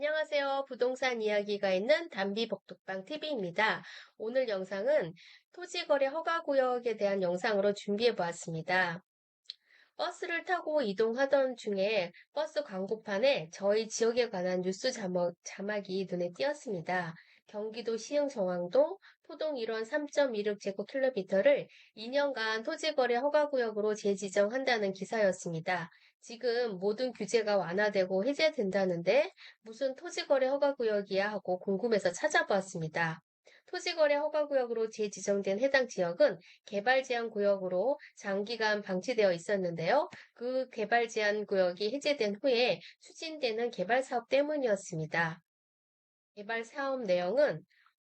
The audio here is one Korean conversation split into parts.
안녕하세요. 부동산 이야기가 있는 담비복덕방 TV입니다. 오늘 영상은 토지거래 허가구역에 대한 영상으로 준비해 보았습니다. 버스를 타고 이동하던 중에 버스 광고판에 저희 지역에 관한 뉴스 자막이 눈에 띄었습니다. 경기도 시흥 정왕동 포동 1원 3.26제곱킬로미터를 2년간 토지거래 허가구역으로 재지정한다는 기사였습니다. 지금 모든 규제가 완화되고 해제된다는데 무슨 토지거래 허가구역이야 하고 궁금해서 찾아보았습니다. 토지거래 허가구역으로 재지정된 해당 지역은 개발제한구역으로 장기간 방치되어 있었는데요. 그 개발제한구역이 해제된 후에 추진되는 개발사업 때문이었습니다. 개발사업 내용은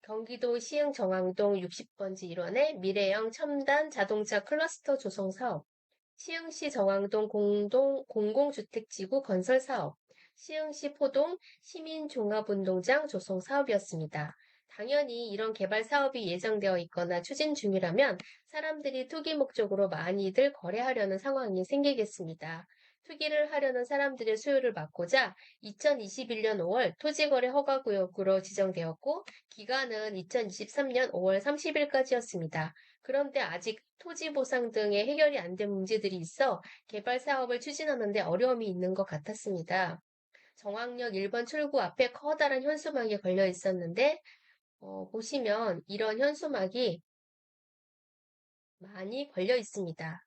경기도 시흥 정왕동 60번지 1원의 미래형 첨단 자동차 클러스터 조성 사업, 시흥시 정왕동 공공주택지구 건설 사업, 시흥시 포동 시민종합운동장 조성 사업이었습니다. 당연히 이런 개발 사업이 예정되어 있거나 추진 중이라면 사람들이 투기 목적으로 많이들 거래하려는 상황이 생기겠습니다. 투기를 하려는 사람들의 수요를 막고자 2021년 5월 토지거래 허가구역으로 지정되었고 기간은 2023년 5월 30일까지였습니다. 그런데 아직 토지 보상 등의 해결이 안 된 문제들이 있어 개발 사업을 추진하는 데 어려움이 있는 것 같았습니다. 정왕역 1번 출구 앞에 커다란 현수막이 걸려 있었는데 보시면 이런 현수막이 많이 걸려 있습니다.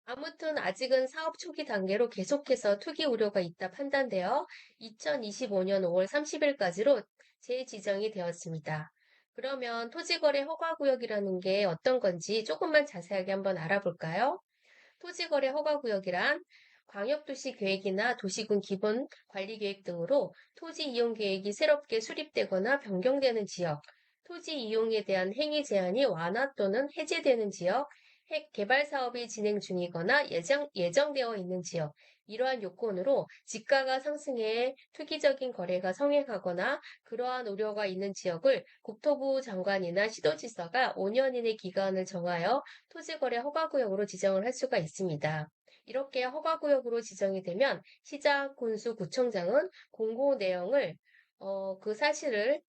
아무튼 아직은 사업 초기 단계로 계속해서 투기 우려가 있다 판단되어 2025년 5월 30일까지로 재지정이 되었습니다. 그러면 토지거래 허가구역이라는 게 어떤 건지 조금만 자세하게 한번 알아볼까요? 토지거래 허가구역이란 광역도시 계획이나 도시군 기본 관리계획 등으로 토지 이용 계획이 새롭게 수립되거나 변경되는 지역, 토지 이용에 대한 행위 제한이 완화 또는 해제되는 지역, 개발 사업이 진행 중이거나 예정되어 있는 지역, 이러한 요건으로 지가가 상승해 투기적인 거래가 성행하거나 그러한 우려가 있는 지역을 국토부 장관이나 시도지사가 5년 이내 기간을 정하여 토지거래 허가구역으로 지정을 할 수가 있습니다. 이렇게 허가구역으로 지정이 되면 시장, 군수, 구청장은 공고 내용을 그 사실을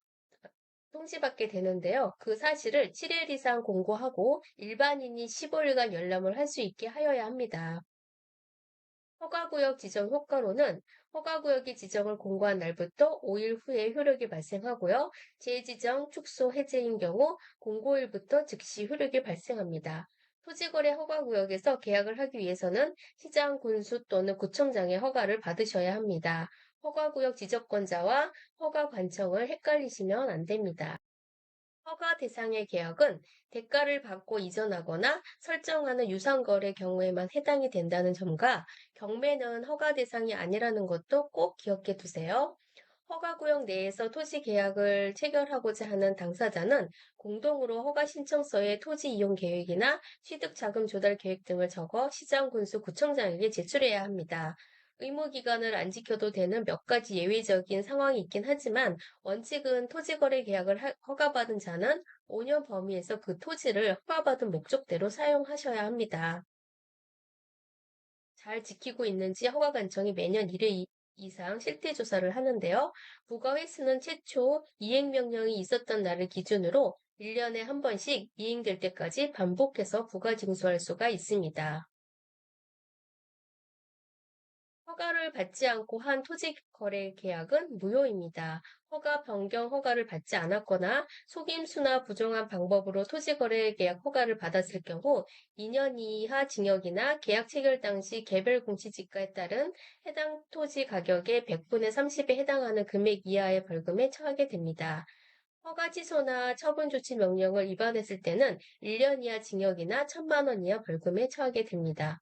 통지받게 되는데요. 그 사실을 7일 이상 공고하고 일반인이 15일간 열람을 할 수 있게 하여야 합니다. 허가구역 지정 효과로는 허가구역이 지정을 공고한 날부터 5일 후에 효력이 발생하고요. 재지정, 축소, 해제인 경우 공고일부터 즉시 효력이 발생합니다. 토지거래 허가구역에서 계약을 하기 위해서는 시장, 군수 또는 구청장의 허가를 받으셔야 합니다. 허가구역 지적권자와 허가관청을 헷갈리시면 안 됩니다. 허가 대상의 계약은 대가를 받고 이전하거나 설정하는 유상거래 경우에만 해당이 된다는 점과 경매는 허가 대상이 아니라는 것도 꼭 기억해 두세요. 허가구역 내에서 토지 계약을 체결하고자 하는 당사자는 공동으로 허가 신청서에 토지 이용 계획이나 취득자금 조달 계획 등을 적어 시장, 군수, 구청장에게 제출해야 합니다. 의무기간을 안 지켜도 되는 몇 가지 예외적인 상황이 있긴 하지만 원칙은 토지거래 계약을 허가받은 자는 5년 범위에서 그 토지를 허가받은 목적대로 사용하셔야 합니다. 잘 지키고 있는지 허가관청이 매년 1회 이상 실태조사를 하는데요. 부가 횟수는 최초 이행명령이 있었던 날을 기준으로 1년에 한 번씩 이행될 때까지 반복해서 부가 징수할 수가 있습니다. 허가를 받지 않고 한 토지 거래 계약은 무효입니다. 허가 변경 허가를 받지 않았거나 속임수나 부정한 방법으로 토지 거래 계약 허가를 받았을 경우 2년 이하 징역이나 계약 체결 당시 개별 공시지가에 따른 해당 토지 가격의 100분의 30에 해당하는 금액 이하의 벌금에 처하게 됩니다. 허가 취소나 처분 조치 명령을 위반했을 때는 1년 이하 징역이나 1,000만 원 이하 벌금에 처하게 됩니다.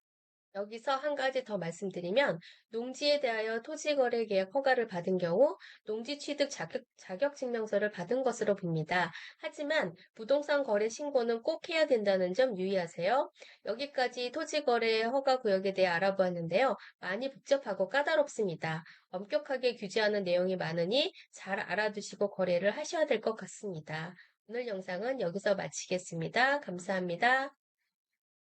여기서 한 가지 더 말씀드리면 농지에 대하여 토지거래계약 허가를 받은 경우 농지 취득 자격증명서를 받은 것으로 봅니다. 하지만 부동산 거래 신고는 꼭 해야 된다는 점 유의하세요. 여기까지 토지거래 허가구역에 대해 알아보았는데요. 많이 복잡하고 까다롭습니다. 엄격하게 규제하는 내용이 많으니 잘 알아두시고 거래를 하셔야 될 것 같습니다. 오늘 영상은 여기서 마치겠습니다. 감사합니다.